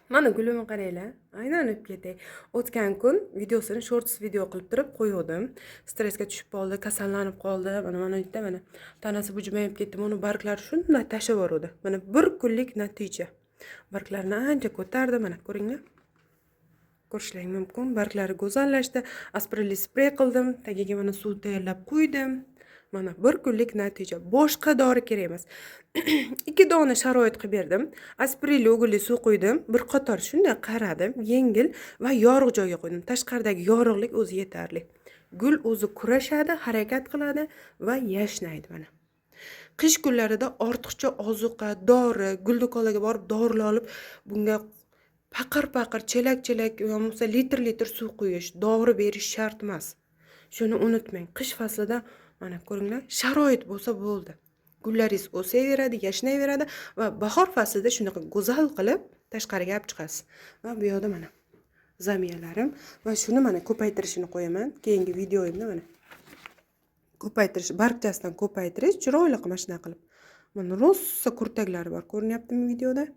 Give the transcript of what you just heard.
Mana gulimni qaranglar. Aylanib ketay. O'tgan kun videosini shorts video qilib turib qo'ydim. Stressga tushib qoldi, kasallanib qoldi. Mana bitta mana tanasi bujimayib ketdi. Uni barglari shunday tashib yubordi. Mana bir kunlik natija. Barglarni ancha ko'tardi mana ko'ringlar. Ko'rishlaring mumkin. Barglari go'zallashdi. Aspirinli sprey qildim. Tagiga mana suv tayyorlab qo'ydim. Mana bir kunlik natija. Boshqa dori kerak emas. 2 dona sharoit qilib berdim. Aspirinli o'g'illi suv qo'ydim. Bir qator shunday qaradim, yengil va yorug' joyga qo'ydim. Tashqaridagi yorug'lik o'zi yetarli. Gul o'zi kurashadi, harakat qiladi va yashnaydi mana. Qish kunlarida ortiqcha ozuqa, dori, gul do'konlariga borib dorilar olib, bunga paqir-paqir, chelak-chelak bo'lmasa litr-litr suv quyish, dori berish shart emas. Shuni unutmang. Qish faslida mana ko'ringlar, sharoit bo'lsa bo'ldi. Gullaringiz o'saveradi, yashnayveradi va bahor faslida shunaqa go'zal qilib tashqariga olib chiqasiz. Va bu yoqda mana zamiyalarim va shuni mana ko'paytirishini qo'yaman. Keyingi videoyimda mana ko'paytirish, bargchasidan ko'paytirish, chiroyli qilib mashina qilib. Mana rosa kurtaklari bor. Ko'rinyaptimi videoda?